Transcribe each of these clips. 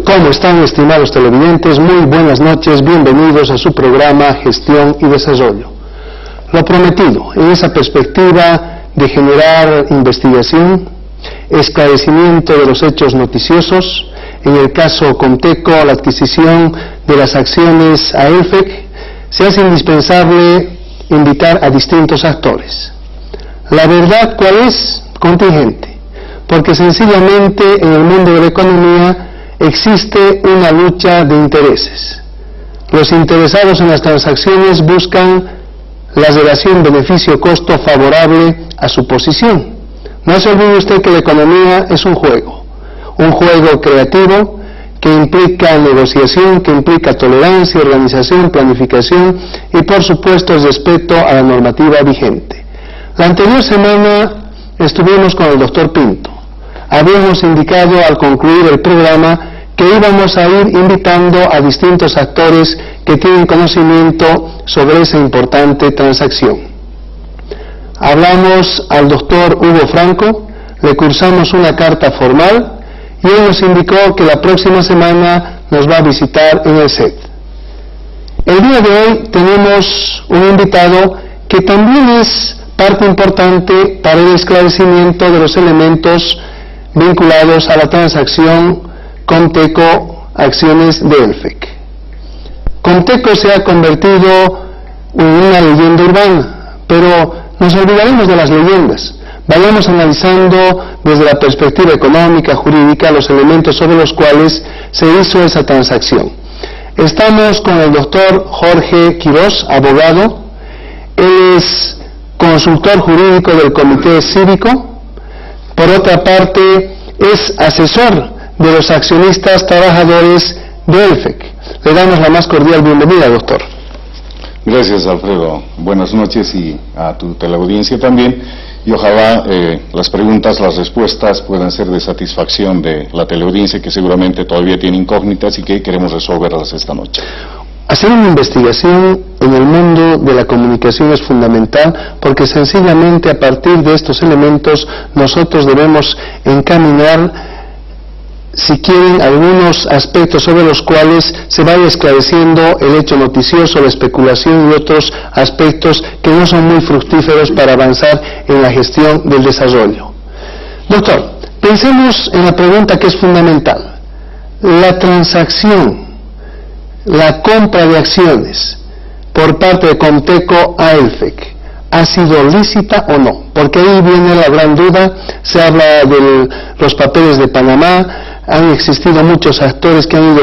¿Cómo están, estimados televidentes? Muy buenas noches, bienvenidos a su programa Gestión y Desarrollo. Lo prometido, en esa perspectiva de generar investigación, esclarecimiento de los hechos noticiosos, en el caso Comteco, la adquisición de las acciones a ELFEC, se hace indispensable invitar a distintos actores. La verdad, ¿cuál es? Contingente, porque sencillamente en el mundo de la economía existe una lucha de intereses. Los interesados en las transacciones buscan la relación beneficio-costo favorable a su posición. No se olvide usted que la economía es un juego creativo que implica negociación, que implica tolerancia, organización, planificación y por supuesto el respeto a la normativa vigente. La anterior semana estuvimos con el doctor Pinto. Habíamos indicado al concluir el programa que íbamos a ir invitando a distintos actores que tienen conocimiento sobre esa importante transacción. Hablamos al doctor Hugo Franco, le cursamos una carta formal y él nos indicó que la próxima semana nos va a visitar en el set. El día de hoy tenemos un invitado que también es parte importante para el esclarecimiento de los elementos vinculados a la transacción Comteco Acciones de ELFEC. Comteco se ha convertido en una leyenda urbana, pero nos olvidaremos de las leyendas. Vayamos analizando desde la perspectiva económica, jurídica, los elementos sobre los cuales se hizo esa transacción. Estamos con el doctor Jorge Quirós, abogado. Él es consultor jurídico del Comité Cívico. Por otra parte, es asesor de los accionistas trabajadores de ELFEC. Le damos la más cordial bienvenida, doctor. Gracias, Alfredo. Buenas noches y a tu teleaudiencia también. Y ojalá las preguntas, las respuestas puedan ser de satisfacción de la teleaudiencia, que seguramente todavía tiene incógnitas y que queremos resolverlas esta noche. Hacer una investigación en el mundo de la comunicación es fundamental porque sencillamente a partir de estos elementos nosotros debemos encaminar, si quieren, algunos aspectos sobre los cuales se vaya esclareciendo el hecho noticioso, la especulación y otros aspectos que no son muy fructíferos para avanzar en la gestión del desarrollo. Doctor, pensemos en la pregunta que es fundamental. La transacción, la compra de acciones por parte de Comteco a ELFEC, ¿ha sido lícita o no? Porque ahí viene la gran duda. Se habla de los papeles de Panamá. Han existido muchos actores que han ido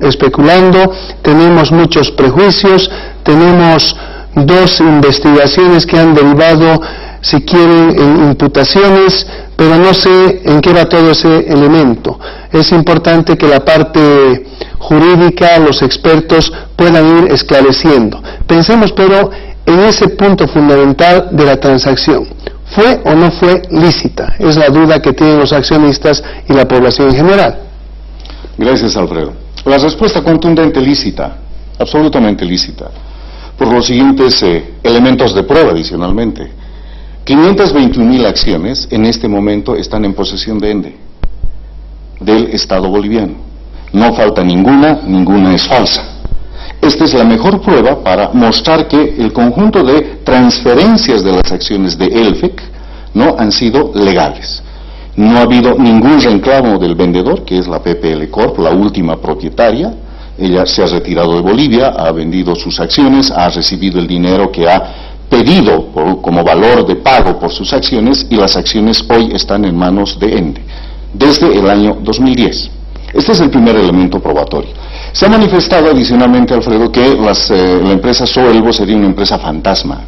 especulando, tenemos muchos prejuicios, tenemos dos investigaciones que han derivado, si quieren, en imputaciones, pero no sé en qué va todo ese elemento. Es importante que la parte jurídica, los expertos puedan ir esclareciendo. Pensemos pero en ese punto fundamental de la transacción. ¿Fue o no fue lícita? Es la duda que tienen los accionistas y la población en general. Gracias, Alfredo. La respuesta contundente, lícita, absolutamente lícita, por los siguientes elementos de prueba adicionalmente. 521.000 acciones en este momento están en posesión de ENDE, del Estado boliviano. No falta ninguna es falsa. Esta es la mejor prueba para mostrar que el conjunto de transferencias de las acciones de ELFEC no han sido legales. No ha habido ningún reclamo del vendedor, que es la PPL Corp, la última propietaria. Ella se ha retirado de Bolivia, ha vendido sus acciones, ha recibido el dinero que ha pedido como valor de pago por sus acciones y las acciones hoy están en manos de ENDE, desde el año 2010. Este es el primer elemento probatorio. Se ha manifestado adicionalmente, Alfredo, que la empresa Soelvo sería una empresa fantasma.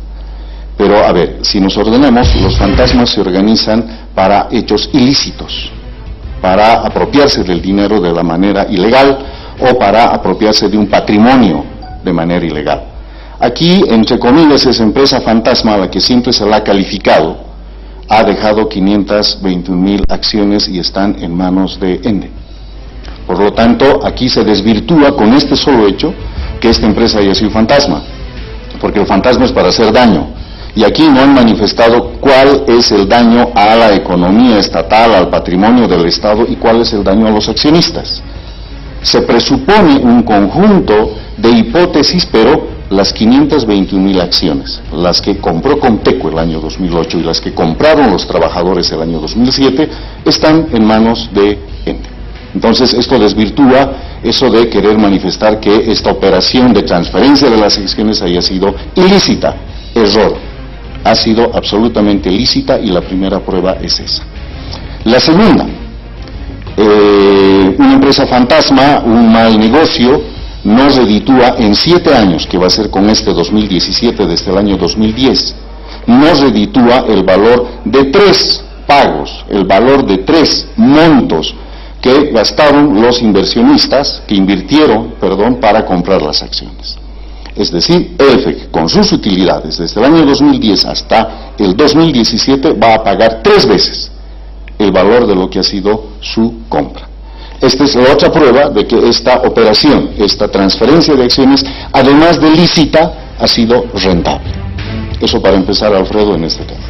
Pero, a ver, si nos ordenamos, los fantasmas se organizan para hechos ilícitos, para apropiarse del dinero de la manera ilegal o para apropiarse de un patrimonio de manera ilegal. Aquí, entre comillas, esa empresa fantasma a la que siempre se la ha calificado, ha dejado 521.000 acciones y están en manos de ENDE. Por lo tanto, aquí se desvirtúa con este solo hecho que esta empresa haya sido fantasma, porque el fantasma es para hacer daño Y aquí no han manifestado cuál es el daño a la economía estatal, al patrimonio del Estado y cuál es el daño a los accionistas. Se presupone un conjunto de hipótesis, pero las 521.000 acciones, las que compró Conteco el año 2008 y las que compraron los trabajadores el año 2007, están en manos de Ende. Entonces esto desvirtúa eso de querer manifestar que esta operación de transferencia de las acciones haya sido ilícita. Error. Ha sido absolutamente lícita y la primera prueba es esa. La segunda, una empresa fantasma, un mal negocio, nos reditúa en 7 años, que va a ser con este 2017 desde el año 2010, nos reditúa el valor de 3 pagos, el valor de 3 montos que gastaron los inversionistas, que invirtieron, para comprar las acciones. Es decir, ELFEC, con sus utilidades desde el año 2010 hasta el 2017, va a pagar 3 veces el valor de lo que ha sido su compra. Esta es la otra prueba de que esta operación, esta transferencia de acciones, además de lícita, ha sido rentable. Eso para empezar, Alfredo, en este tema.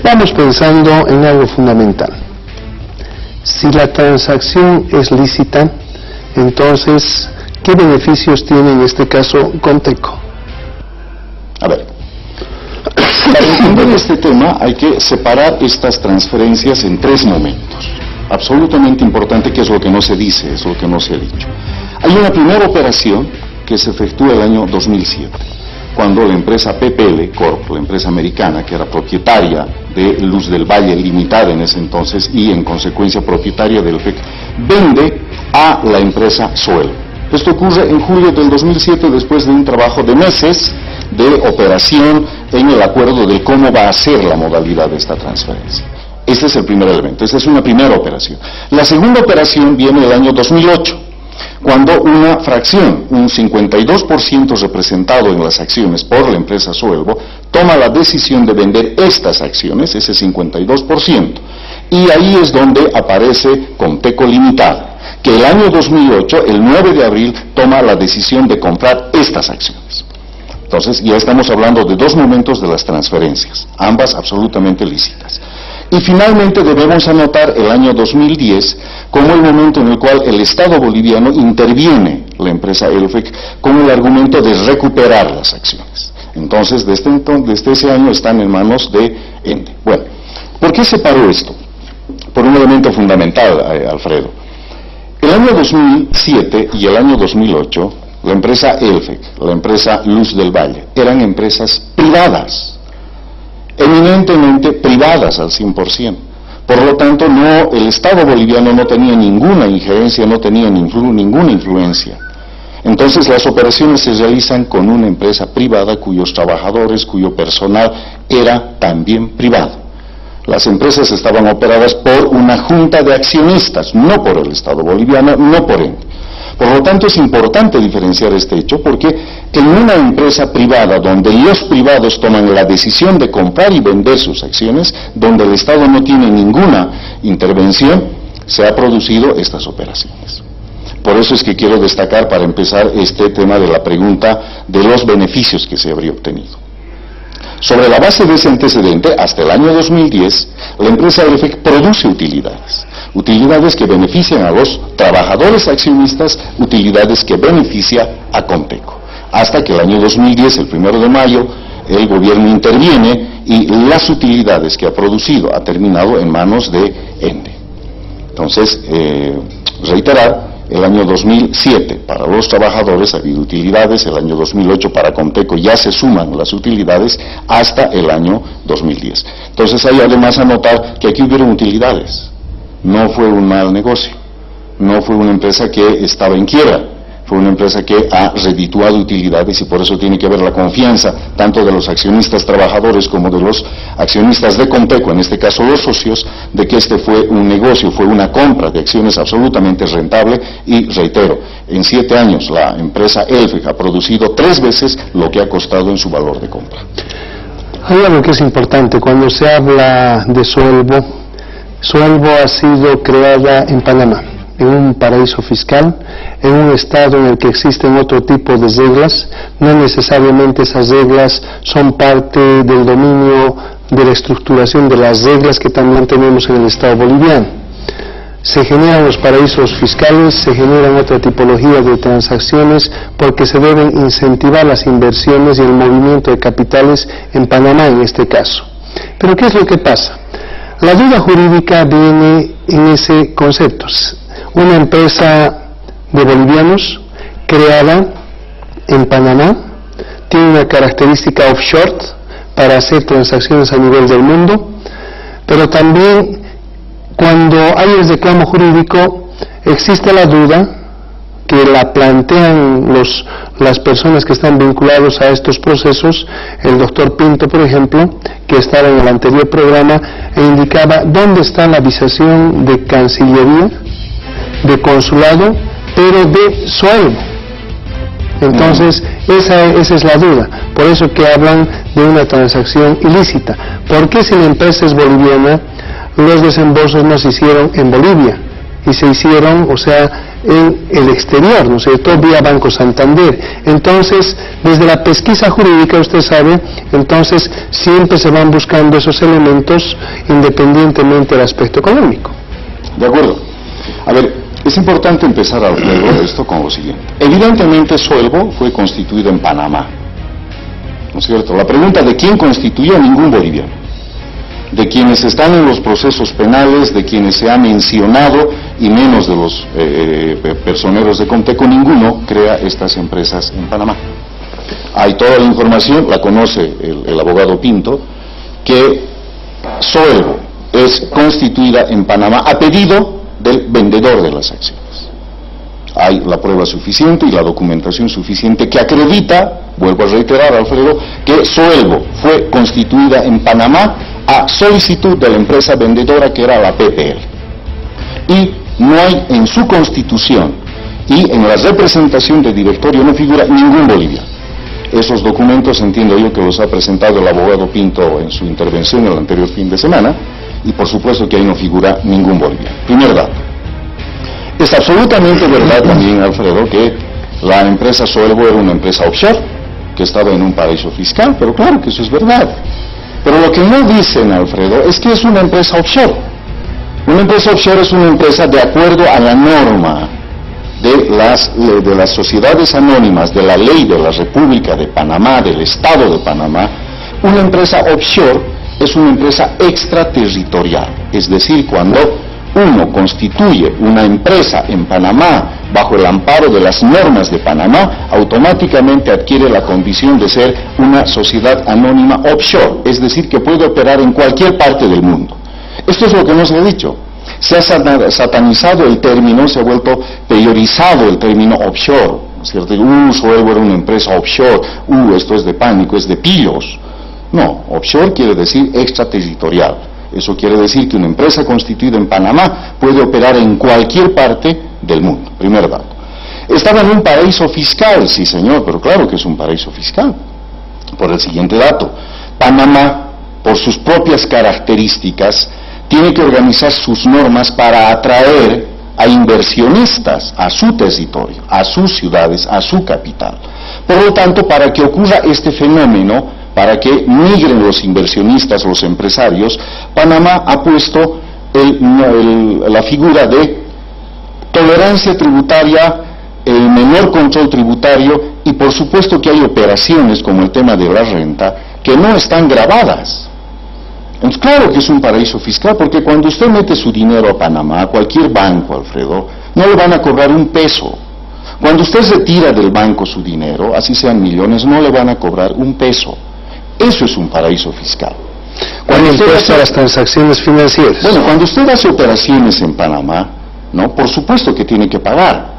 Vamos pensando en algo fundamental. Si la transacción es lícita, entonces, ¿qué beneficios tiene en este caso Conteco? A ver, para entender este tema hay que separar estas transferencias en 3 momentos. Absolutamente importante, que es lo que no se dice, es lo que no se ha dicho. Hay una primera operación que se efectúa el año 2007, cuando la empresa PPL Corp, la empresa americana, que era propietaria de Luz del Valle Limitada en ese entonces y en consecuencia propietaria del ELFEC, vende a la empresa Suelvo. Esto ocurre en julio del 2007, después de un trabajo de meses de operación en el acuerdo de cómo va a ser la modalidad de esta transferencia. Este es el primer elemento, esta es una primera operación. La segunda operación viene el año 2008, cuando una fracción, un 52% representado en las acciones por la empresa Suelvo, toma la decisión de vender estas acciones, ese 52%, y ahí es donde aparece Conteco Limitada, que el año 2008, el 9 de abril, toma la decisión de comprar estas acciones. Entonces ya estamos hablando de 2 momentos de las transferencias, ambas absolutamente lícitas. Y finalmente debemos anotar el año 2010 como el momento en el cual el Estado boliviano interviene la empresa ELFEC con el argumento de recuperar las acciones. Entonces, desde ese año están en manos de Ende. Bueno, ¿por qué se paró esto? Por un elemento fundamental, Alfredo. El año 2007 y el año 2008, la empresa ELFEC, la empresa Luz del Valle, eran empresas privadas, eminentemente privadas al 100%. Por lo tanto, el Estado boliviano no tenía ninguna injerencia, no tenía ninguna influencia. Entonces, las operaciones se realizan con una empresa privada cuyos trabajadores, cuyo personal era también privado. Las empresas estaban operadas por una junta de accionistas, no por el Estado boliviano, no por Ende. Por lo tanto, es importante diferenciar este hecho porque en una empresa privada donde los privados toman la decisión de comprar y vender sus acciones, donde el Estado no tiene ninguna intervención, se han producido estas operaciones. Por eso es que quiero destacar para empezar este tema de la pregunta de los beneficios que se habría obtenido. Sobre la base de ese antecedente, hasta el año 2010, la empresa ELFEC produce utilidades que benefician a los trabajadores accionistas, utilidades que benefician a Conteco. Hasta que el año 2010, el 1 de mayo, el gobierno interviene y las utilidades que ha producido ha terminado en manos de Ende. Entonces, reiterar, el año 2007 para los trabajadores ha habido utilidades, el año 2008 para Conteco ya se suman las utilidades hasta el año 2010. Entonces hay además a notar que aquí hubieron utilidades, no fue un mal negocio, no fue una empresa que estaba en quiebra, fue una empresa que ha redituado utilidades y por eso tiene que haber la confianza tanto de los accionistas trabajadores como de los accionistas de Conteco, en este caso los socios, de que este fue un negocio, fue una compra de acciones absolutamente rentable y reitero, en 7 años la empresa ELFEC ha producido 3 veces lo que ha costado en su valor de compra. Hay algo que es importante cuando se habla de Suelvo. Suelvo ha sido creada en Panamá. en un paraíso fiscal, en un estado en el que existen otro tipo de reglas. No necesariamente esas reglas son parte del dominio de la estructuración de las reglas que también tenemos en el estado boliviano. Se generan los paraísos fiscales, se generan otra tipología de transacciones porque se deben incentivar las inversiones y el movimiento de capitales en Panamá en este caso. Pero ¿qué es lo que pasa? La duda jurídica viene en ese concepto. Una empresa de bolivianos creada en Panamá tiene una característica offshore para hacer transacciones a nivel del mundo, pero también cuando hay el reclamo jurídico existe la duda que la plantean las personas que están vinculados a estos procesos. El doctor Pinto, por ejemplo, que estaba en el anterior programa, e indicaba dónde está la visación de Cancillería, de Consulado, pero de sueldo. Entonces, esa es la duda. Por eso que hablan de una transacción ilícita. ¿Por qué si la empresa es boliviana, los desembolsos no se hicieron en Bolivia y se hicieron, en el exterior, ¿no es cierto?, vía Banco Santander? Entonces, desde la pesquisa jurídica, usted sabe, entonces siempre se van buscando esos elementos independientemente del aspecto económico. De acuerdo. A ver, es importante empezar a hablar de esto con lo siguiente. Evidentemente, Suelvo fue constituido en Panamá, ¿no es cierto? La pregunta de quién constituyó, ningún boliviano. De quienes están en los procesos penales, de quienes se ha mencionado, y menos de los personeros de Conteco, ninguno crea estas empresas en Panamá. Hay toda la información, la conoce el abogado Pinto, que Suelvo es constituida en Panamá a pedido del vendedor de las acciones. Hay la prueba suficiente y la documentación suficiente que acredita, vuelvo a reiterar, Alfredo, que Suelvo fue constituida en Panamá a solicitud de la empresa vendedora, que era la PPL. Y no hay en su constitución y en la representación de directorio no figura ningún boliviano. Esos documentos entiendo yo que los ha presentado el abogado Pinto en su intervención el anterior fin de semana, y por supuesto que ahí no figura ningún boliviano. Primer dato. Es absolutamente verdad también, Alfredo, que la empresa Suelvo era una empresa offshore, que estaba en un paraíso fiscal, pero claro que eso es verdad. Pero lo que no dicen, Alfredo, es que es una empresa offshore. Una empresa offshore es una empresa de acuerdo a la norma de las sociedades anónimas, de la ley de la República de Panamá, del Estado de Panamá. Una empresa offshore es una empresa extraterritorial, es decir, cuando uno constituye una empresa en Panamá bajo el amparo de las normas de Panamá, automáticamente adquiere la condición de ser una sociedad anónima offshore, es decir, que puede operar en cualquier parte del mundo. Esto es lo que no se ha dicho. Se ha satanizado el término, se ha vuelto peyorizado el término offshore, ¿cierto? Suelvo era una empresa offshore, esto es de pánico, es de pillos. No, offshore quiere decir extraterritorial. Eso quiere decir que una empresa constituida en Panamá puede operar en cualquier parte del mundo. Primer dato. Estaba en un paraíso fiscal, sí señor, pero claro que es un paraíso fiscal. Por el siguiente dato. Panamá, por sus propias características, tiene que organizar sus normas para atraer a inversionistas a su territorio, a sus ciudades, a su capital. Por lo tanto, para que ocurra este fenómeno, para que migren los inversionistas, los empresarios, Panamá ha puesto la figura de tolerancia tributaria, el menor control tributario, y por supuesto que hay operaciones como el tema de la renta que no están gravadas. Entonces, claro que es un paraíso fiscal, porque cuando usted mete su dinero a Panamá, a cualquier banco, Alfredo, no le van a cobrar un peso. Cuando usted retira del banco su dinero, así sean millones, no le van a cobrar un peso. Eso es un paraíso fiscal. Cuando usted hace las transacciones financieras. Bueno, cuando usted hace operaciones en Panamá, ¿no? Por supuesto que tiene que pagar.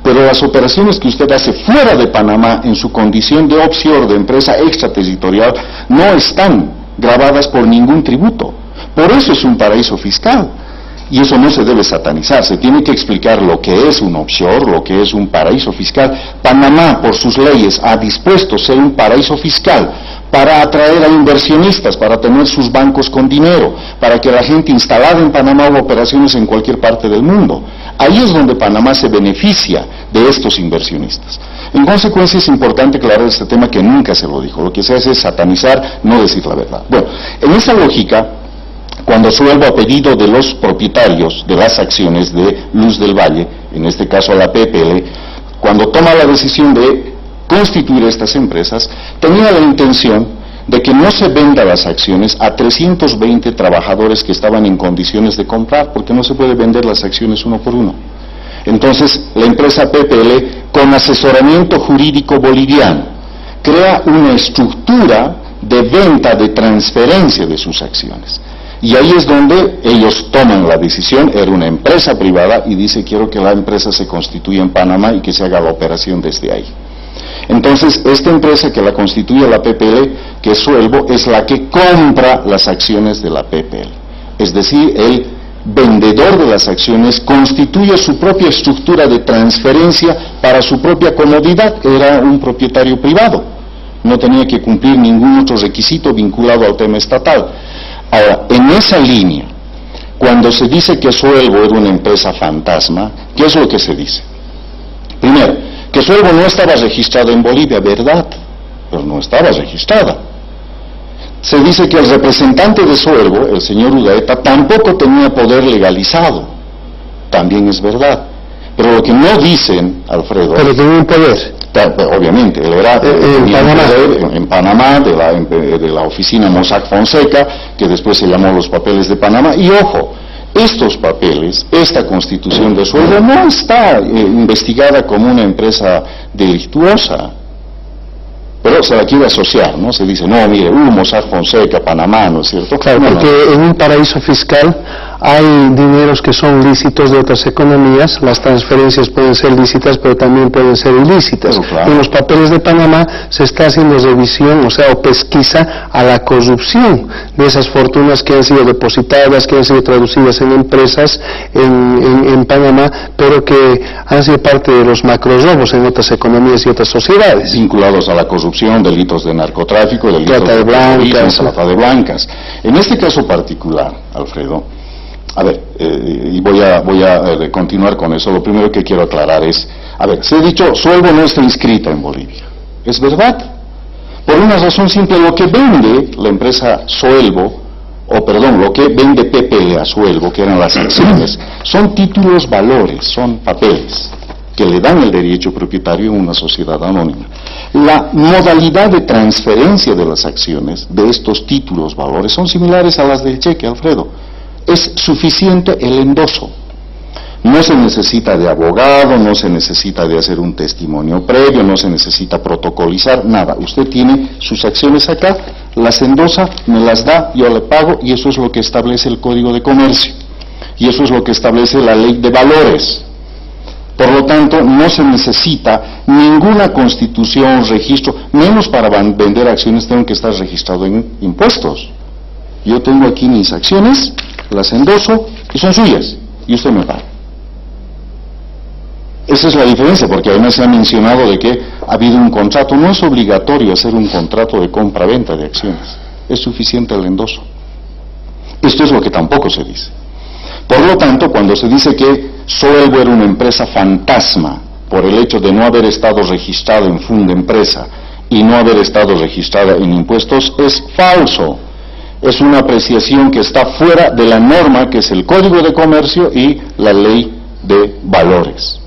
Pero las operaciones que usted hace fuera de Panamá, en su condición de offshore, de empresa extraterritorial, no están gravadas por ningún tributo. Por eso es un paraíso fiscal. Y eso no se debe satanizar, se tiene que explicar lo que es un offshore, lo que es un paraíso fiscal. Panamá, por sus leyes, ha dispuesto ser un paraíso fiscal para atraer a inversionistas, para tener sus bancos con dinero, para que la gente instalada en Panamá haga operaciones en cualquier parte del mundo. Ahí es donde Panamá se beneficia de estos inversionistas. En consecuencia, es importante aclarar este tema que nunca se lo dijo. Lo que se hace es satanizar, no decir la verdad. Bueno, en esa lógica, cuando Suelvo, a pedido de los propietarios de las acciones de Luz del Valle, en este caso a la PPL, cuando toma la decisión de constituir estas empresas, tenía la intención de que no se venda las acciones a 320 trabajadores que estaban en condiciones de comprar, porque no se puede vender las acciones uno por uno. Entonces, la empresa PPL, con asesoramiento jurídico boliviano, crea una estructura de venta, de transferencia de sus acciones. Y ahí es donde ellos toman la decisión. Era una empresa privada y dice: quiero que la empresa se constituya en Panamá y que se haga la operación desde ahí. Entonces, esta empresa que la constituye la PPL, que es Suelvo, es la que compra las acciones de la PPL. Es decir, el vendedor de las acciones constituye su propia estructura de transferencia para su propia comodidad. Era un propietario privado, no tenía que cumplir ningún otro requisito vinculado al tema estatal. Ahora, en esa línea, cuando se dice que Suelvo era una empresa fantasma, ¿qué es lo que se dice? Primero, que Suelvo no estaba registrada en Bolivia, ¿verdad? Pero no estaba registrada. Se dice que el representante de Suelvo, el señor Udaeta, tampoco tenía poder legalizado. También es verdad. Pero lo que no dicen, Alfredo... Pero tenía un poder. Obviamente, él era en Panamá, de la oficina Mossack Fonseca, que después se llamó los papeles de Panamá. Y ojo, estos papeles, esta constitución de Suelvo no está investigada como una empresa delictuosa, pero se la quiere asociar, ¿no? Se dice: no, mire, Mossack Fonseca, Panamá, ¿no es cierto? Claro, porque en un paraíso fiscal hay dineros que son lícitos de otras economías. Las transferencias pueden ser lícitas, pero también pueden ser ilícitas. Claro. En los papeles de Panamá se está haciendo revisión, o pesquisa a la corrupción de esas fortunas que han sido depositadas, que han sido traducidas en empresas en Panamá, pero que han sido parte de los macrorrobos en otras economías y otras sociedades. Vinculados a la corrupción, delitos de narcotráfico, delitos trata de blancas, trata de blancas. En este caso particular, Alfredo, a ver, y voy a continuar con eso. Lo primero que quiero aclarar es, a ver, se ha dicho: Suelvo no está inscrita en Bolivia. ¿Es verdad? Por una razón simple: lo que vende la empresa Suelvo, lo que vende PPL a Suelvo, que eran las acciones, son títulos valores, son papeles que le dan el derecho propietario en una sociedad anónima. La modalidad de transferencia de las acciones de estos títulos valores son similares a las del cheque, Alfredo. Es suficiente el endoso. No se necesita de abogado, no se necesita de hacer un testimonio previo, no se necesita protocolizar, nada. Usted tiene sus acciones acá, las endosa, me las da, yo le pago, y eso es lo que establece el Código de Comercio. Y eso es lo que establece la Ley de Valores. Por lo tanto, no se necesita ninguna constitución, registro, menos para vender acciones tengo que estar registrado en impuestos. Yo tengo aquí mis acciones, las endoso y son suyas, y usted me paga. Esa es la diferencia, porque además se ha mencionado de que ha habido un contrato. No es obligatorio hacer un contrato de compra-venta de acciones, es suficiente el endoso. Esto es lo que tampoco se dice. Por lo tanto, cuando se dice que Suelvo era una empresa fantasma por el hecho de no haber estado registrado en Fundempresa y no haber estado registrada en impuestos, es falso. Es una apreciación que está fuera de la norma, que es el Código de Comercio y la Ley de Valores.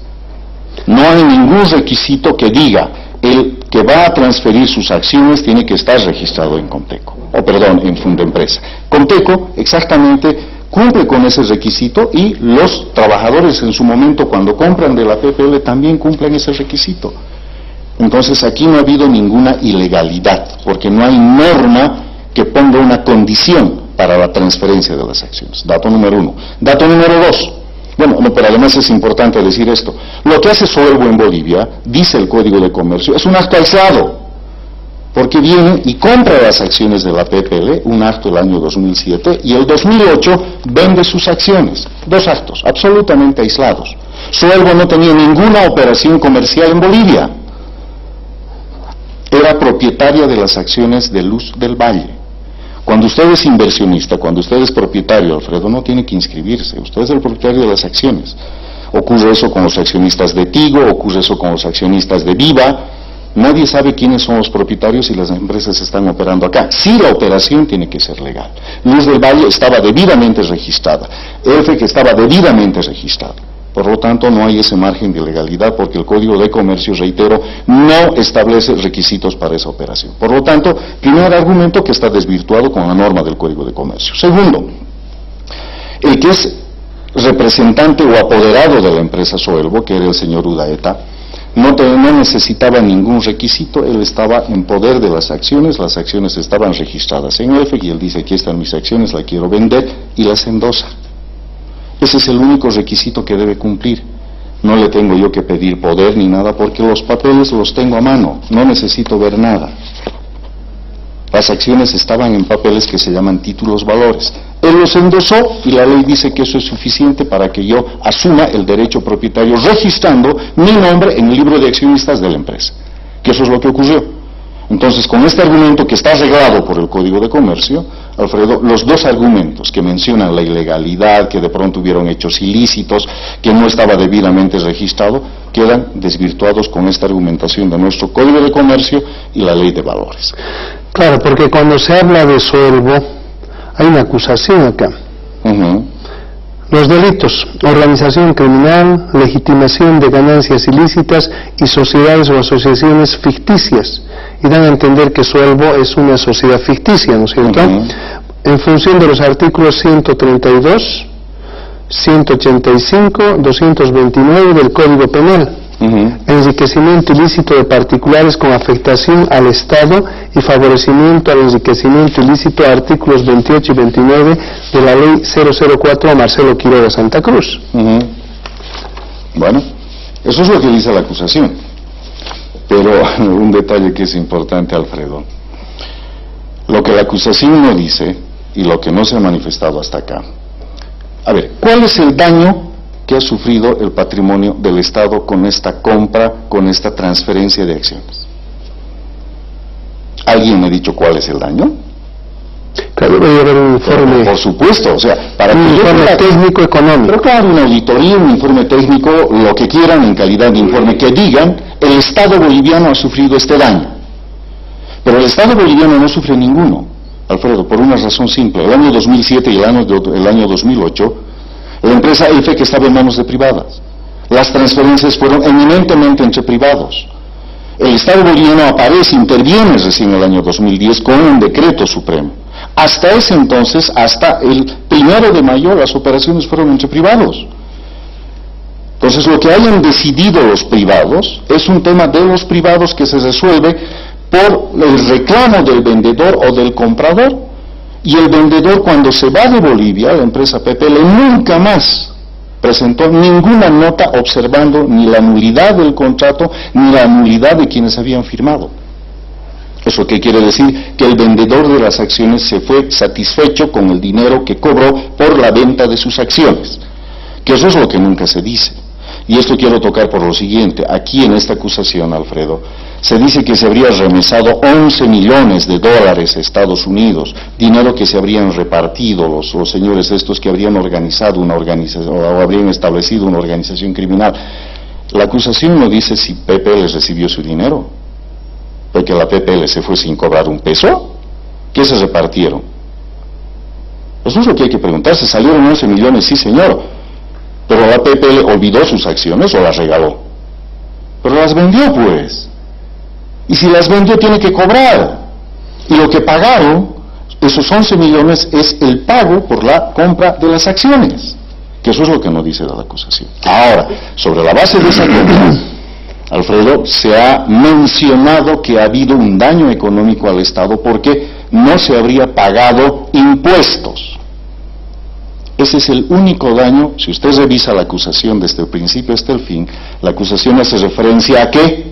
No hay ningún requisito que diga: el que va a transferir sus acciones tiene que estar registrado en Conteco, en Fundempresa. Conteco exactamente cumple con ese requisito, y los trabajadores en su momento, cuando compran de la PPL, también cumplen ese requisito. Entonces aquí no ha habido ninguna ilegalidad, porque no hay norma que ponga una condición para la transferencia de las acciones. Dato número uno. Dato número dos. Pero además es importante decir esto. Lo que hace Suelvo en Bolivia, dice el Código de Comercio, es un acto aislado, porque viene y compra las acciones de la PPL, un acto del año 2007, y el 2008 vende sus acciones. Dos actos, absolutamente aislados. Suelvo no tenía ninguna operación comercial en Bolivia. Era propietaria de las acciones de Luz del Valle. Cuando usted es inversionista, cuando usted es propietario, Alfredo, no tiene que inscribirse. Usted es el propietario de las acciones. Ocurre eso con los accionistas de Tigo, ocurre eso con los accionistas de Viva. Nadie sabe quiénes son los propietarios y las empresas están operando acá. Sí, la operación tiene que ser legal. Luz del Valle estaba debidamente registrada. EFE que estaba debidamente registrado. Por lo tanto, no hay ese margen de ilegalidad porque el Código de Comercio, reitero, no establece requisitos para esa operación. Por lo tanto, primer argumento que está desvirtuado con la norma del Código de Comercio. Segundo, el que es representante o apoderado de la empresa Soelbo, que era el señor Udaeta, no necesitaba ningún requisito, él estaba en poder de las acciones estaban registradas en EFE y él dice, aquí están mis acciones, la quiero vender y las endosa. Ese es el único requisito que debe cumplir. No le tengo yo que pedir poder ni nada porque los papeles los tengo a mano, no necesito ver nada. Las acciones estaban en papeles que se llaman títulos valores. Él los endosó y la ley dice que eso es suficiente para que yo asuma el derecho propietario registrando mi nombre en el libro de accionistas de la empresa. Que eso es lo que ocurrió. Entonces, con este argumento que está arreglado por el Código de Comercio, Alfredo, los dos argumentos que mencionan la ilegalidad, que de pronto hubieron hechos ilícitos, que no estaba debidamente registrado, quedan desvirtuados con esta argumentación de nuestro Código de Comercio y la Ley de Valores. Claro, porque cuando se habla de Soelbo, hay una acusación acá. Los delitos: organización criminal, legitimación de ganancias ilícitas y sociedades o asociaciones ficticias. Y dan a entender que Soelbo es una sociedad ficticia, ¿no es cierto? En función de los artículos 132, 185, 229 del Código Penal. Enriquecimiento ilícito de particulares con afectación al Estado y favorecimiento al enriquecimiento ilícito, artículos 28 y 29 de la Ley 004 a Marcelo Quiroga Santa Cruz. Bueno, eso es lo que dice la acusación. Pero un detalle que es importante, Alfredo. Lo que la acusación no dice y lo que no se ha manifestado hasta acá. A ver, ¿cuál es el daño que ha sufrido el patrimonio del Estado con esta compra, con esta transferencia de acciones? ¿Alguien me ha dicho cuál es el daño? Claro, debe haber un informe. Por supuesto, o sea, para un informe técnico-económico. Pero claro, una auditoría, un informe técnico, lo que quieran en calidad de informe, que digan, el Estado boliviano ha sufrido este daño. Pero el Estado boliviano no sufre ninguno, Alfredo, por una razón simple. El año 2007 y el año 2008, la empresa EFE que estaba en manos de privadas. Las transferencias fueron eminentemente entre privados. El Estado boliviano aparece, interviene recién en el año 2010 con un decreto supremo. Hasta ese entonces, hasta el 1 de mayo, las operaciones fueron entre privados. Entonces, lo que hayan decidido los privados es un tema de los privados que se resuelve por el reclamo del vendedor o del comprador. Y el vendedor, cuando se va de Bolivia, la empresa PPL, nunca más presentó ninguna nota observando ni la nulidad del contrato ni la nulidad de quienes habían firmado. ¿Eso qué quiere decir? Que el vendedor de las acciones se fue satisfecho con el dinero que cobró por la venta de sus acciones. Que eso es lo que nunca se dice. Y esto quiero tocar por lo siguiente. Aquí en esta acusación, Alfredo, se dice que se habría remesado 11 millones de dólares a Estados Unidos, dinero que se habrían repartido los señores estos que habrían organizado una organización o habrían establecido una organización criminal. La acusación no dice si PPL recibió su dinero, porque la PPL se fue sin cobrar un peso. ¿Qué se repartieron? Eso es lo que hay que preguntarse. ¿Salieron 11 millones? Sí, señor. Pero la PPL olvidó sus acciones o las regaló. Pero las vendió, pues. Y si las vendió, tiene que cobrar. Y lo que pagaron, esos 11 millones, es el pago por la compra de las acciones. Que eso es lo que no dice la acusación. Ahora, sobre la base de esa compra, Alfredo, se ha mencionado que ha habido un daño económico al Estado porque no se habría pagado impuestos. Ese es el único daño. Si usted revisa la acusación desde el principio hasta el fin, la acusación hace referencia a que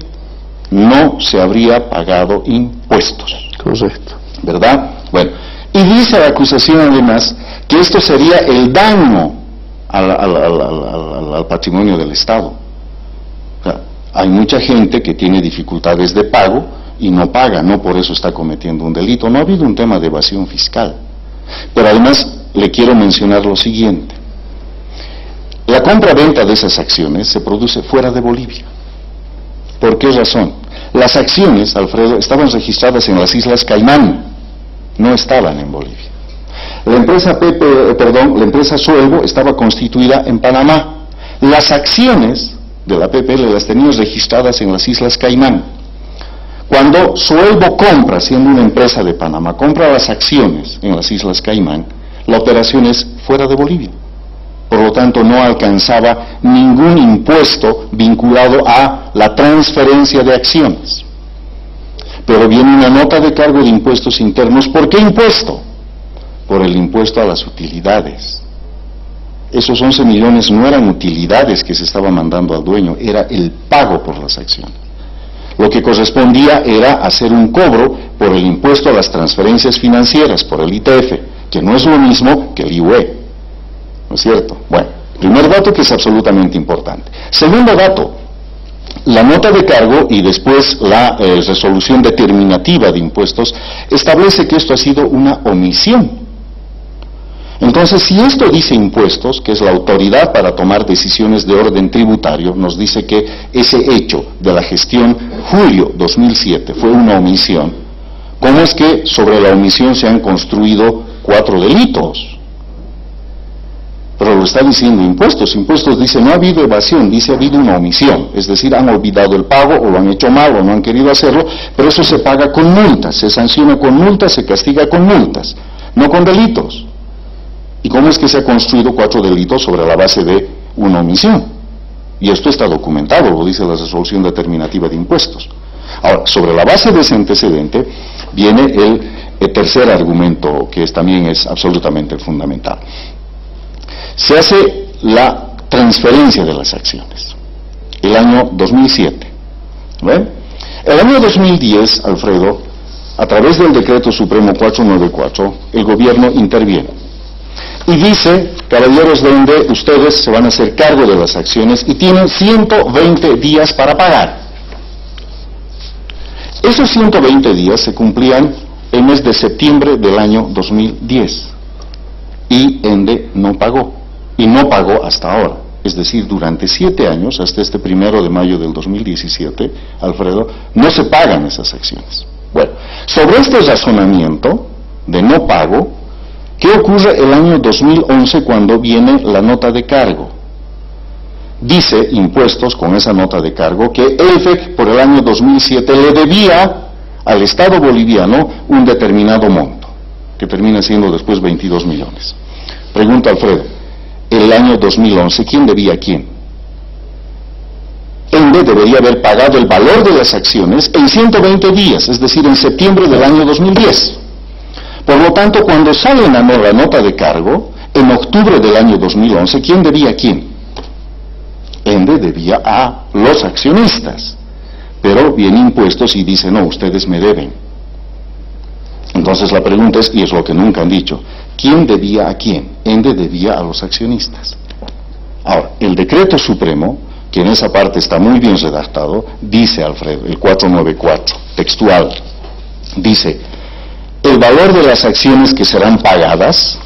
no se habría pagado impuestos. Correcto. ¿Verdad? Bueno, y dice la acusación además que esto sería el daño al patrimonio del Estado. O sea, hay mucha gente que tiene dificultades de pago y no paga, no por eso está cometiendo un delito. No ha habido un tema de evasión fiscal. Pero además le quiero mencionar lo siguiente. La compra-venta de esas acciones se produce fuera de Bolivia. ¿Por qué razón? Las acciones, Alfredo, estaban registradas en las Islas Caimán, no estaban en Bolivia. La empresa Suelvo estaba constituida en Panamá. Las acciones de la PPL las tenían registradas en las Islas Caimán. Cuando Suelvo compra, siendo una empresa de Panamá, compra las acciones en las Islas Caimán, la operación es fuera de Bolivia. Por lo tanto, no alcanzaba ningún impuesto vinculado a la transferencia de acciones. Pero viene una nota de cargo de impuestos internos. ¿Por qué impuesto? Por el impuesto a las utilidades. Esos 11 millones no eran utilidades que se estaba mandando al dueño, era el pago por las acciones. Lo que correspondía era hacer un cobro por el impuesto a las transferencias financieras, por el ITF, que no es lo mismo que el IUE. ¿No es cierto? Bueno, primer dato que es absolutamente importante. Segundo dato, la nota de cargo y después la resolución determinativa de impuestos establece que esto ha sido una omisión. Entonces, si esto dice impuestos, que es la autoridad para tomar decisiones de orden tributario, nos dice que ese hecho de la gestión julio 2007 fue una omisión, ¿cómo es que sobre la omisión se han construido 4 delitos? Pero lo está diciendo impuestos. Impuestos dice no ha habido evasión, dice ha habido una omisión. Es decir, han olvidado el pago o lo han hecho mal o no han querido hacerlo, pero eso se paga con multas, se sanciona con multas, se castiga con multas, no con delitos. ¿Y cómo es que se ha construido 4 delitos sobre la base de una omisión? Y esto está documentado, lo dice la resolución determinativa de impuestos. Ahora, sobre la base de ese antecedente, viene el tercer argumento, que también es absolutamente fundamental. Se hace la transferencia de las acciones, el año 2007. ¿Ven? El año 2010, Alfredo, a través del Decreto Supremo 494, el gobierno interviene. Y dice, caballeros, donde ustedes se van a hacer cargo de las acciones y tienen 120 días para pagar. Esos 120 días se cumplían el mes de septiembre del año 2010. Y ENDE no pagó. Y no pagó hasta ahora. Es decir, durante 7 años, hasta este 1 de mayo del 2017, Alfredo, no se pagan esas acciones. Bueno, sobre este razonamiento de no pago, ¿qué ocurre el año 2011 cuando viene la nota de cargo? Dice impuestos con esa nota de cargo que ELFEC por el año 2007 le debía al Estado boliviano un determinado monto, que termina siendo después 22 millones. Pregunta Alfredo, el año 2011, ¿quién debía a quién? ENDE debería haber pagado el valor de las acciones en 120 días, es decir, en septiembre del año 2010. Por lo tanto, cuando sale la nota de cargo, en octubre del año 2011, ¿quién debía a quién? ENDE debía a los accionistas, pero viene impuestos y dice, no, ustedes me deben. Entonces la pregunta es, y es lo que nunca han dicho, ¿quién debía a quién? ENDE debía a los accionistas. Ahora, el Decreto Supremo, que en esa parte está muy bien redactado, dice, Alfredo, el 494, textual, dice, el valor de las acciones que serán pagadas,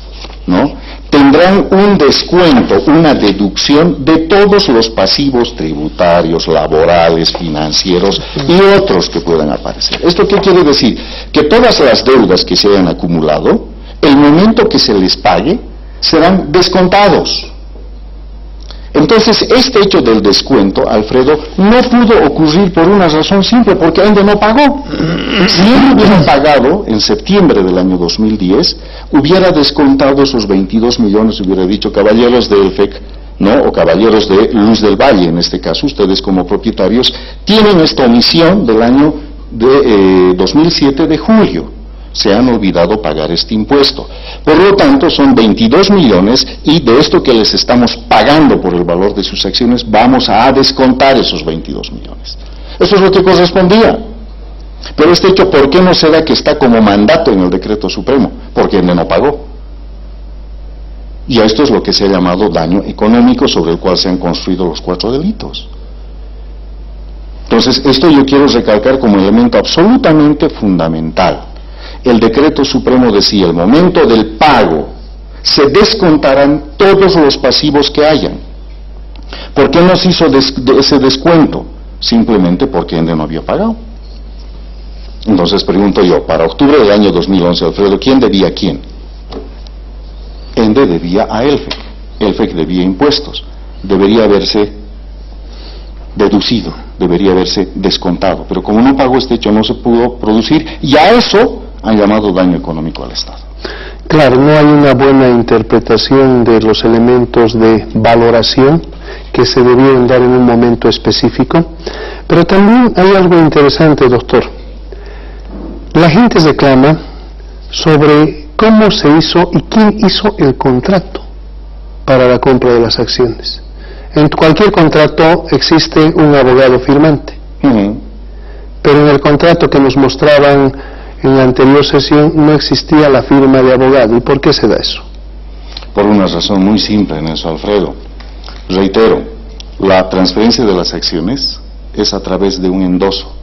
¿no?, tendrán un descuento, una deducción de todos los pasivos tributarios, laborales, financieros y otros que puedan aparecer. ¿Esto qué quiere decir? Que todas las deudas que se hayan acumulado, el momento que se les pague, serán descontados. Entonces, este hecho del descuento, Alfredo, no pudo ocurrir por una razón simple, porque ENDE no pagó. Si él hubiera pagado en septiembre del año 2010, hubiera descontado esos 22 millones, hubiera dicho, caballeros de ELFEC, ¿no?, o caballeros de Luz del Valle, en este caso, ustedes como propietarios, tienen esta omisión del año de 2007 de julio. Se han olvidado pagar este impuesto. Por lo tanto, son 22 millones y de esto que les estamos pagando por el valor de sus acciones, vamos a descontar esos 22 millones. Eso es lo que correspondía. Pero este hecho, ¿por qué no se da que está como mandato en el Decreto Supremo? Porque ENDE no pagó. Y esto es lo que se ha llamado daño económico sobre el cual se han construido los 4 delitos. Entonces, esto yo quiero recalcar como elemento absolutamente fundamental. El Decreto Supremo decía, el momento del pago, se descontarán todos los pasivos que hayan. ¿Por qué no se hizo ese descuento? Simplemente porque Ende no había pagado. Entonces pregunto yo, para octubre del año 2011, Alfredo, ¿quién debía a quién? Ende debía a Elfec. Elfec debía impuestos. Debería haberse deducido, debería haberse descontado. Pero como no pagó este hecho, no se pudo producir, y a eso han llamado daño económico al Estado. Claro, no hay una buena interpretación de los elementos de valoración que se debieron dar en un momento específico, pero también hay algo interesante, doctor. La gente reclama sobre cómo se hizo y quién hizo el contrato para la compra de las acciones. En cualquier contrato existe un abogado firmante, pero en el contrato que nos mostraban en la anterior sesión no existía la firma de abogado. ¿Y por qué se da eso? Por una razón muy simple en eso, Alfredo. Reitero, la transferencia de las acciones es a través de un endoso,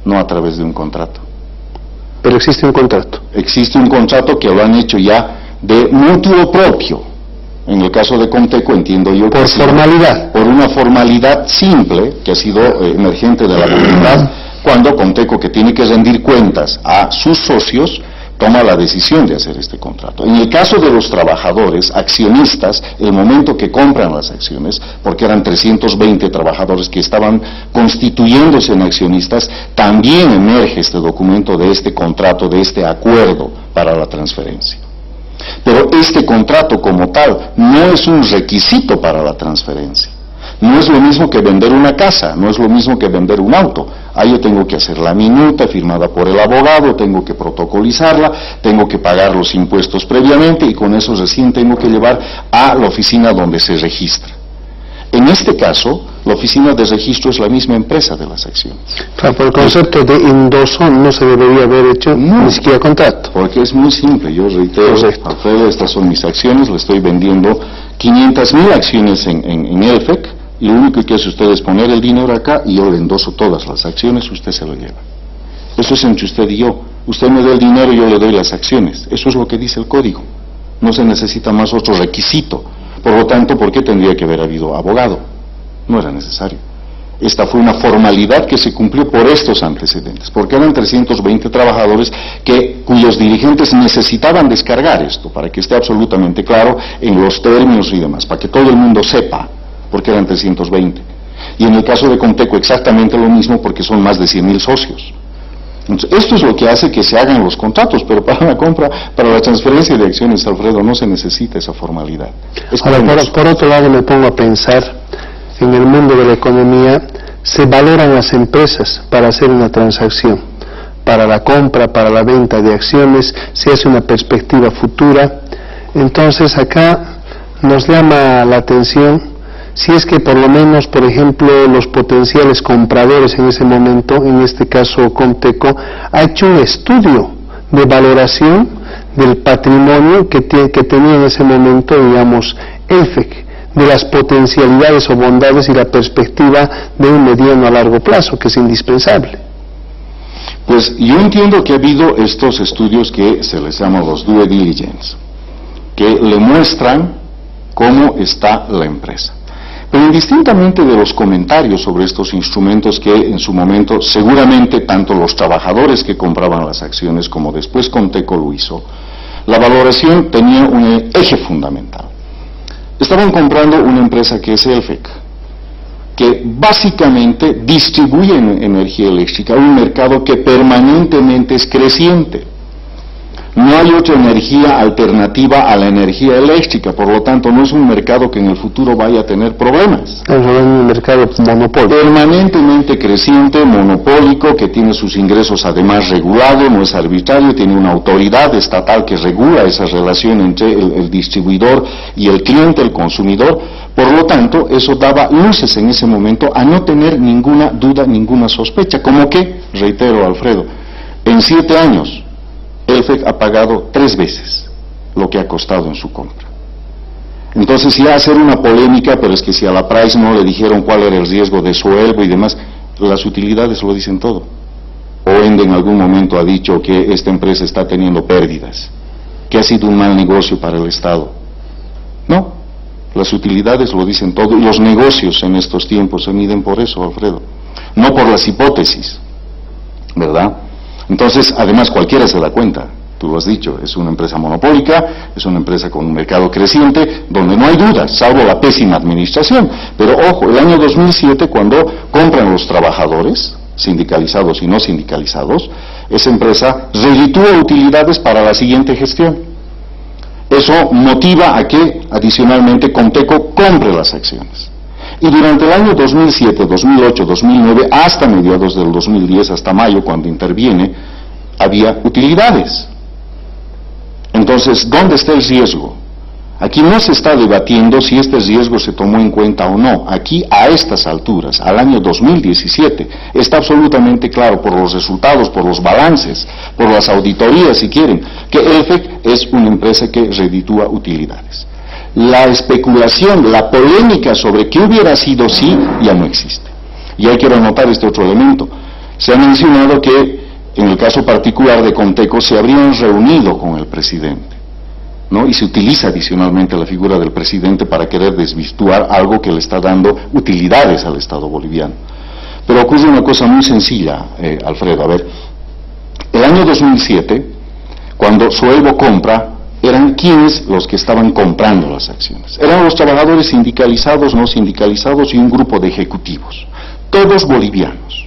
no a través de un contrato. Pero existe un contrato. Existe un contrato que lo han hecho ya de mutuo propio. En el caso de Comteco entiendo yo que por formalidad. Por una formalidad simple que ha sido emergente de la voluntad, cuando Comteco, que tiene que rendir cuentas a sus socios, toma la decisión de hacer este contrato. En el caso de los trabajadores, accionistas, el momento que compran las acciones, porque eran 320 trabajadores que estaban constituyéndose en accionistas, también emerge este documento de este contrato, de este acuerdo para la transferencia. Pero este contrato como tal no es un requisito para la transferencia. No es lo mismo que vender una casa, no es lo mismo que vender un auto. Ahí yo tengo que hacer la minuta firmada por el abogado, tengo que protocolizarla, tengo que pagar los impuestos previamente y con eso recién tengo que llevar a la oficina donde se registra. En este caso, la oficina de registro es la misma empresa de las acciones. Claro, por el concepto de endoso no se debería haber hecho ni siquiera contrato. Porque es muy simple, yo reitero, Alfredo, estas son mis acciones, le estoy vendiendo 500.000 acciones en Elfec, y lo único que hace usted es poner el dinero acá y yo le endoso todas las acciones, usted se lo lleva. Eso es entre usted y yo. Usted me da el dinero y yo le doy las acciones. Eso es lo que dice el código. No se necesita más otro requisito. Por lo tanto, ¿por qué tendría que haber habido abogado? No era necesario. Esta fue una formalidad que se cumplió por estos antecedentes, porque eran 320 trabajadores cuyos dirigentes necesitaban descargar esto, para que esté absolutamente claro en los términos y demás, para que todo el mundo sepa, porque eran 320. Y en el caso de Comteco exactamente lo mismo, porque son más de 100.000 socios. Entonces, esto es lo que hace que se hagan los contratos, pero para la compra, para la transferencia de acciones, Alfredo, no se necesita esa formalidad. Ahora, por otro lado, me pongo a pensar, en el mundo de la economía, se valoran las empresas para hacer una transacción. Para la compra, para la venta de acciones, se hace una perspectiva futura. Entonces, acá nos llama la atención si es que por lo menos, por ejemplo, los potenciales compradores en ese momento, en este caso Comteco, ha hecho un estudio de valoración del patrimonio que tenía en ese momento, digamos, Elfec, de las potencialidades o bondades y la perspectiva de un mediano a largo plazo, que es indispensable. Pues yo entiendo que ha habido estos estudios que se les llama los due diligence, que le muestran cómo está la empresa. Pero indistintamente de los comentarios sobre estos instrumentos que en su momento seguramente tanto los trabajadores que compraban las acciones como después Comteco lo hizo, la valoración tenía un eje fundamental. Estaban comprando una empresa que es Elfec, que básicamente distribuye energía eléctrica a un mercado que permanentemente es creciente. No hay otra energía alternativa a la energía eléctrica, por lo tanto no es un mercado que en el futuro vaya a tener problemas. Es un mercado monopólico. Permanentemente creciente, monopólico, que tiene sus ingresos además regulado, no es arbitrario, tiene una autoridad estatal que regula esa relación entre el distribuidor y el cliente, el consumidor. Por lo tanto, eso daba luces en ese momento a no tener ninguna duda, ninguna sospecha. Como que, reitero, Alfredo, en 7 años, Elfec ha pagado 3 veces lo que ha costado en su compra. Entonces, si va a hacer una polémica, pero es que si a la Price no le dijeron cuál era el riesgo de sueldo y demás, las utilidades lo dicen todo. O Ende en algún momento ha dicho que esta empresa está teniendo pérdidas, que ha sido un mal negocio para el Estado. No, Las utilidades lo dicen todo, y los negocios en estos tiempos se miden por eso, Alfredo, no por las hipótesis, ¿verdad? Entonces, además, cualquiera se da cuenta, tú lo has dicho, es una empresa monopólica, es una empresa con un mercado creciente, donde no hay dudas, salvo la pésima administración. Pero ojo, el año 2007, cuando compran los trabajadores, sindicalizados y no sindicalizados, esa empresa reditúa utilidades para la siguiente gestión. Eso motiva a que, adicionalmente, Conteco compre las acciones. Y durante el año 2007, 2008, 2009, hasta mediados del 2010, hasta mayo, cuando interviene, había utilidades. Entonces, ¿dónde está el riesgo? Aquí no se está debatiendo si este riesgo se tomó en cuenta o no. Aquí, a estas alturas, al año 2017, está absolutamente claro por los resultados, por los balances, por las auditorías, si quieren, que ELFEC es una empresa que reditúa utilidades. La especulación, la polémica sobre qué hubiera sido si, ya no existe. Y ahí quiero anotar este otro elemento. Se ha mencionado que, en el caso particular de Conteco, se habrían reunido con el presidente, ¿no? Y se utiliza adicionalmente la figura del presidente para querer desvirtuar algo que le está dando utilidades al Estado boliviano. Pero ocurre una cosa muy sencilla, Alfredo. A ver, el año 2007, cuando Suelvo compra, eran quienes los que estaban comprando las acciones. Eran los trabajadores sindicalizados, no sindicalizados y un grupo de ejecutivos, todos bolivianos.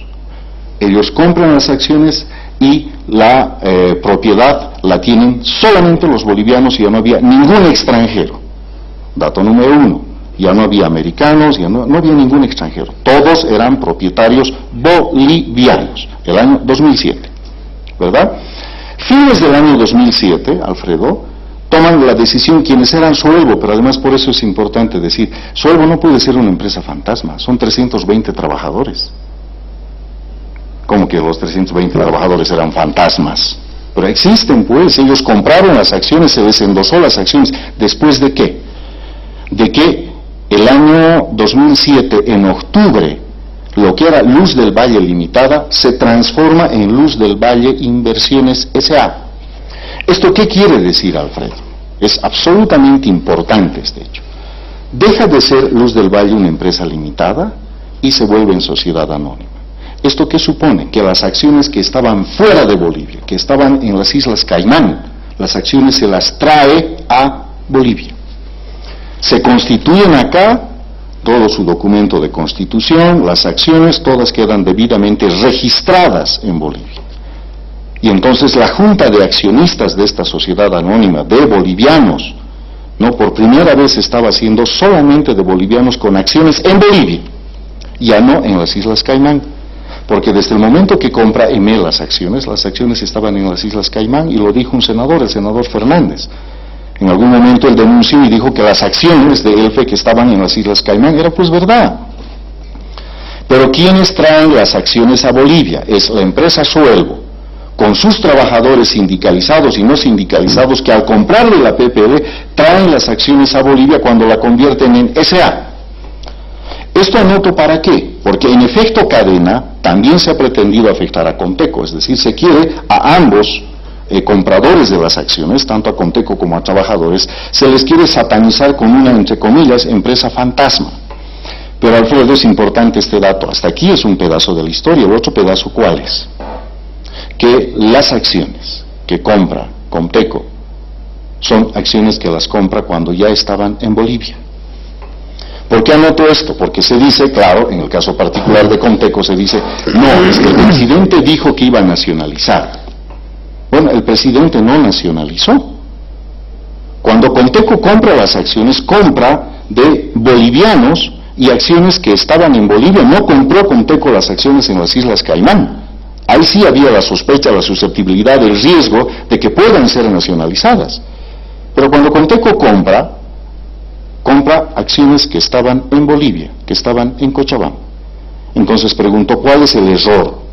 Ellos compran las acciones y la propiedad la tienen solamente los bolivianos y ya no había ningún extranjero. Dato número 1, ya no había americanos, ya no había ningún extranjero. Todos eran propietarios bolivianos, el año 2007, ¿verdad? Fines del año 2007, Alfredo, toman la decisión quienes eran Suelvo, pero además por eso es importante decir, Suelvo no puede ser una empresa fantasma, son 320 trabajadores. ¿Cómo que los 320 trabajadores eran fantasmas? Pero existen, pues, ellos compraron las acciones, se les endosó las acciones. ¿Después de qué? De que el año 2007, en octubre, lo que era Luz del Valle Limitada, se transforma en Luz del Valle Inversiones S.A. ¿Esto qué quiere decir, Alfredo? Es absolutamente importante este hecho. Deja de ser Luz del Valle una empresa limitada y se vuelve en sociedad anónima. ¿Esto qué supone? Que las acciones que estaban fuera de Bolivia, que estaban en las Islas Caimán, las acciones se las trae a Bolivia. Se constituyen acá, todo su documento de constitución, las acciones, todas quedan debidamente registradas en Bolivia. Y entonces la junta de accionistas de esta sociedad anónima de bolivianos, no por primera vez estaba haciendo solamente de bolivianos con acciones en Bolivia, ya no en las Islas Caimán. Porque desde el momento que compra EMEL las acciones estaban en las Islas Caimán, y lo dijo un senador, el senador Fernández. En algún momento él denunció y dijo que las acciones de ELFEC que estaban en las Islas Caimán, era pues verdad. Pero ¿quiénes traen las acciones a Bolivia? Es la empresa Suelvo, con sus trabajadores sindicalizados y no sindicalizados, que al comprarle la PPL, traen las acciones a Bolivia cuando la convierten en SA. ¿Esto anoto para qué? Porque en efecto cadena también se ha pretendido afectar a Conteco, es decir, se quiere a ambos compradores de las acciones, tanto a Conteco como a trabajadores, se les quiere satanizar con una, entre comillas, empresa fantasma. Pero, Alfredo, es importante este dato, hasta aquí es un pedazo de la historia. El otro pedazo, ¿cuál es? Que las acciones que compra Conteco son acciones que las compra cuando ya estaban en Bolivia. ¿Por qué anoto esto? Porque se dice, claro, en el caso particular de Conteco se dice, no, es que el presidente dijo que iba a nacionalizar. Bueno, el presidente no nacionalizó. Cuando Conteco compra las acciones, compra de bolivianos y acciones que estaban en Bolivia. No compró Conteco las acciones en las Islas Caimán. Ahí sí había la sospecha, la susceptibilidad, el riesgo de que puedan ser nacionalizadas. Pero cuando Conteco compra acciones que estaban en Bolivia, que estaban en Cochabamba. Entonces pregunto, ¿cuál es el error?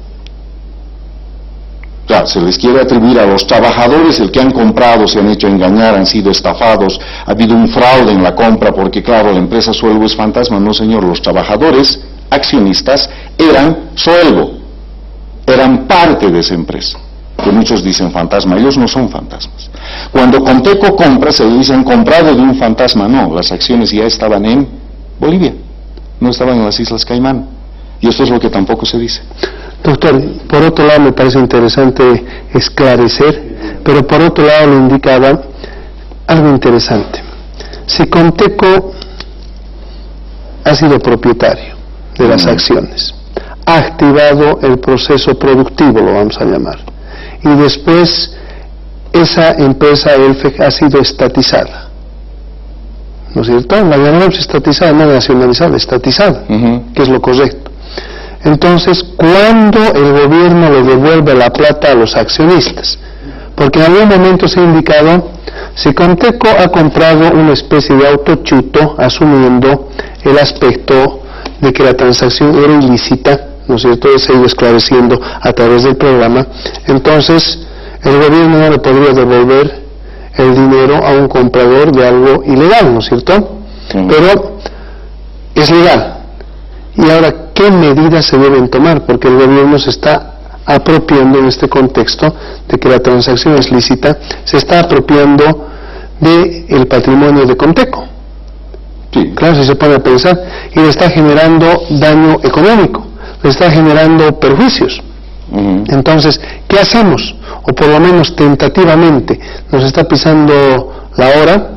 Claro, se les quiere atribuir a los trabajadores el que han comprado, se han hecho engañar, han sido estafados, ha habido un fraude en la compra porque, claro, la empresa Suelvo es fantasma. No, señor, los trabajadores accionistas eran Suelvo, eran parte de esa empresa. que muchos dicen fantasma, ellos no son fantasmas. Cuando Comteco compra, se dicen comprado de un fantasma, no, las acciones ya estaban en Bolivia, no estaban en las Islas Caimán, y esto es lo que tampoco se dice. Doctor, por otro lado me parece interesante esclarecer, pero por otro lado le indicaba algo interesante. Si Comteco ha sido propietario de las acciones, ha activado el proceso productivo, lo vamos a llamar, y después esa empresa ELFEC ha sido estatizada, ¿no es cierto? La llamamos estatizada, no nacionalizada, estatizada, que es lo correcto. Entonces, ¿cuándo el gobierno le devuelve la plata a los accionistas? Porque en algún momento se ha indicado, si Comteco ha comprado una especie de autochuto, asumiendo el aspecto de que la transacción era ilícita, ¿no es cierto?, se ha ido esclareciendo a través del programa, entonces el gobierno no le podría devolver el dinero a un comprador de algo ilegal, ¿no es cierto? Pero es legal. Y ahora, ¿qué medidas se deben tomar? Porque el gobierno se está apropiando en este contexto de que la transacción es lícita, se está apropiando del patrimonio de Comteco. Sí. Claro, si se pone a pensar, y le está generando daño económico, le está generando perjuicios. Entonces, ¿qué hacemos? O por lo menos tentativamente, nos está pisando la hora,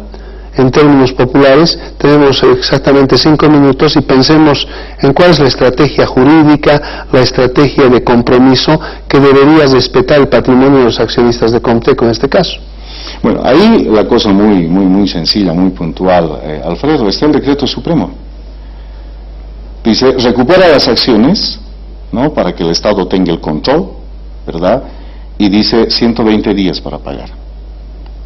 en términos populares, tenemos exactamente 5 minutos y pensemos en cuál es la estrategia jurídica, la estrategia de compromiso que debería respetar el patrimonio de los accionistas de Comteco en este caso. Bueno, ahí la cosa muy sencilla, muy puntual, Alfredo, está el decreto supremo. Dice, recupera las acciones, ¿no?, para que el Estado tenga el control, ¿verdad? Y dice 120 días para pagar.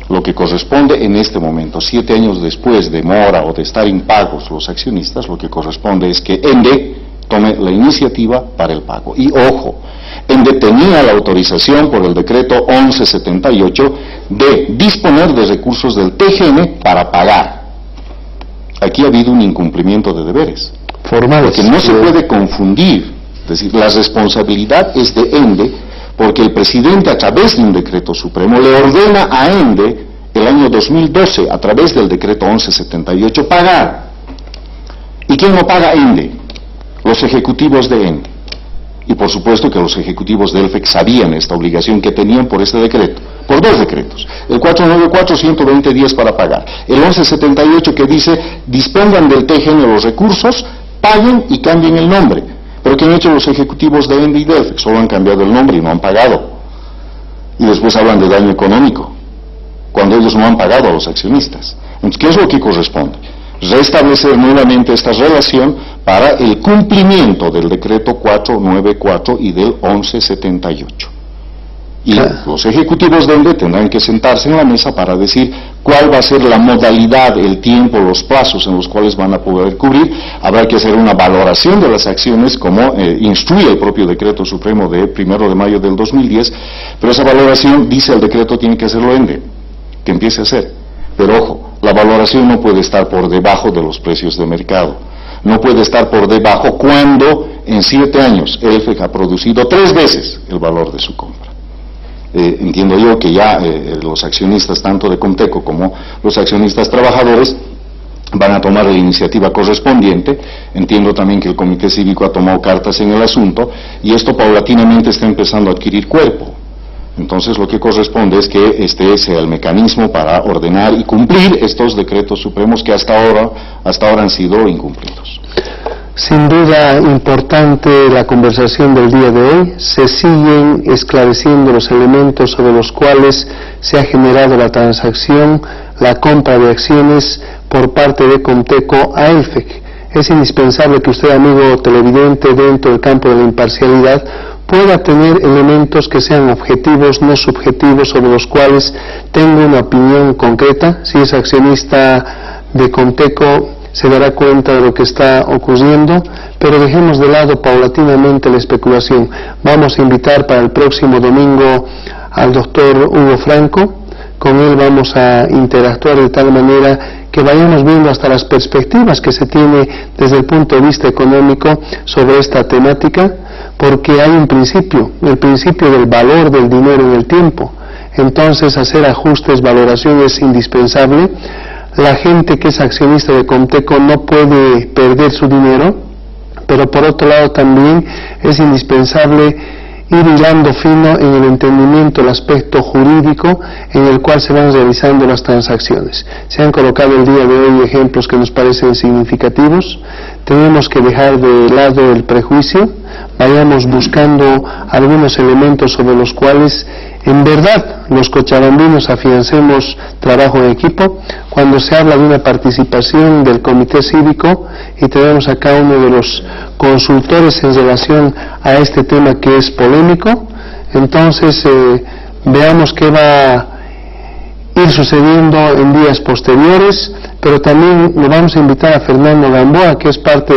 Lo que corresponde en este momento, 7 años después de mora o de estar impagos los accionistas, lo que corresponde es que ENDE tome la iniciativa para el pago. Y ojo, ENDE tenía la autorización por el decreto 1178 de disponer de recursos del TGN para pagar. Aquí ha habido un incumplimiento de deberes. Formales. Porque no se puede confundir, es decir, la responsabilidad es de ENDE, porque el presidente a través de un decreto supremo le ordena a ENDE el año 2012 a través del decreto 1178 pagar. ¿Y quién no paga? ENDE, los ejecutivos de ENDE. Y por supuesto que los ejecutivos de ELFEC sabían esta obligación que tenían por este decreto, por 2 decretos, el 494, 120 días para pagar, el 1178 que dice dispongan del TGN los recursos, paguen y cambien el nombre. Pero ¿qué han hecho los ejecutivos de ENDE y de ELFEC? Solo han cambiado el nombre y no han pagado. Y después hablan de daño económico, cuando ellos no han pagado a los accionistas. Entonces, ¿qué es lo que corresponde? Restablecer nuevamente esta relación para el cumplimiento del decreto 494 y del 1178. Y los ejecutivos de ENDE tendrán que sentarse en la mesa para decir cuál va a ser la modalidad, el tiempo, los plazos en los cuales van a poder cubrir. Habrá que hacer una valoración de las acciones como instruye el propio decreto supremo de 1 de mayo del 2010, pero esa valoración, dice el decreto, tiene que hacerlo ENDE, que empiece a hacer. Pero ojo, la valoración no puede estar por debajo de los precios de mercado. No puede estar por debajo cuando en 7 años ELFEC ha producido 3 veces el valor de su compra. Entiendo yo que ya los accionistas tanto de Comteco como los accionistas trabajadores van a tomar la iniciativa correspondiente. Entiendo también que el Comité Cívico ha tomado cartas en el asunto y esto paulatinamente está empezando a adquirir cuerpo. Entonces lo que corresponde es que este sea el mecanismo para ordenar y cumplir estos decretos supremos que hasta ahora han sido incumplidos. Sin duda importante la conversación del día de hoy. Se siguen esclareciendo los elementos sobre los cuales se ha generado la transacción, la compra de acciones por parte de Comteco a ELFEC. Es indispensable que usted, amigo televidente, dentro del campo de la imparcialidad, pueda tener elementos que sean objetivos, no subjetivos, sobre los cuales tenga una opinión concreta. Si es accionista de Comteco, se dará cuenta de lo que está ocurriendo, pero dejemos de lado paulatinamente la especulación. Vamos a invitar para el próximo domingo al doctor Hugo Franco, con él vamos a interactuar de tal manera que vayamos viendo hasta las perspectivas que se tiene desde el punto de vista económico sobre esta temática, porque hay un principio, el principio del valor del dinero en el tiempo. Entonces, hacer ajustes, valoración es indispensable. La gente que es accionista de Comteco no puede perder su dinero, pero por otro lado también es indispensable ir hilando fino en el entendimiento, el aspecto jurídico en el cual se van realizando las transacciones. Se han colocado el día de hoy ejemplos que nos parecen significativos. Tenemos que dejar de lado el prejuicio, vayamos buscando algunos elementos sobre los cuales en verdad los cochabambinos afiancemos trabajo en equipo. Cuando se habla de una participación del comité cívico, y tenemos acá uno de los consultores en relación a este tema que es polémico, entonces veamos qué va a ir sucediendo en días posteriores, pero también le vamos a invitar a Fernando Gamboa, que es parte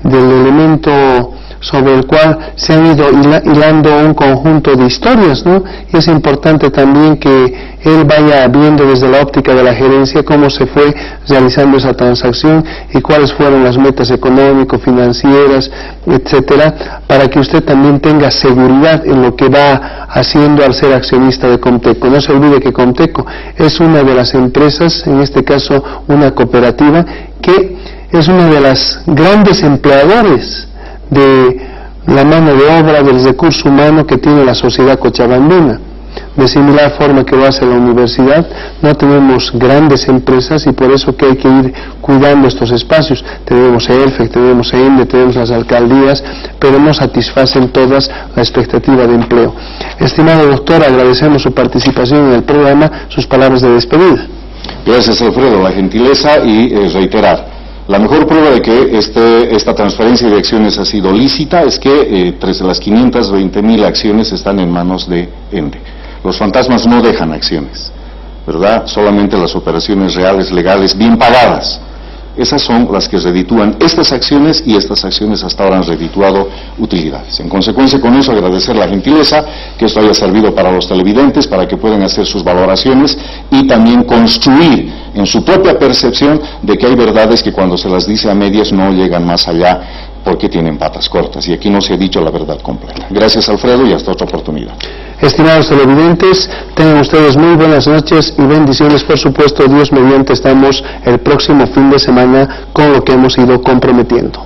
del elemento sobre el cual se han ido hilando un conjunto de historias, ¿no? Y es importante también que él vaya viendo desde la óptica de la gerencia cómo se fue realizando esa transacción y cuáles fueron las metas económico-financieras, etcétera, para que usted también tenga seguridad en lo que va haciendo al ser accionista de Comteco. No se olvide que Comteco es una de las empresas, en este caso una cooperativa, que es una de las grandes empleadores de la mano de obra, del recurso humano que tiene la sociedad cochabambina. De similar forma que lo hace la universidad, no tenemos grandes empresas y por eso que hay que ir cuidando estos espacios. Tenemos ELFEC, tenemos ENDE, tenemos las alcaldías, pero no satisfacen todas la expectativa de empleo. Estimado doctor, agradecemos su participación en el programa, sus palabras de despedida. Gracias, Alfredo, la gentileza y reiterar. La mejor prueba de que esta transferencia de acciones ha sido lícita es que 3 de las 520.000 acciones están en manos de ENDE. Los fantasmas no dejan acciones, ¿verdad? Solamente las operaciones reales, legales, bien pagadas. Esas son las que reditúan estas acciones, y estas acciones hasta ahora han redituado utilidades. En consecuencia con eso, agradecer la gentileza, que esto haya servido para los televidentes, para que puedan hacer sus valoraciones y también construir en su propia percepción de que hay verdades que cuando se las dice a medias no llegan más allá porque tienen patas cortas, y aquí no se ha dicho la verdad completa. Gracias, Alfredo, y hasta otra oportunidad. Estimados televidentes, tengan ustedes muy buenas noches y bendiciones. Por supuesto, Dios mediante, estamos el próximo fin de semana con lo que hemos ido comprometiendo.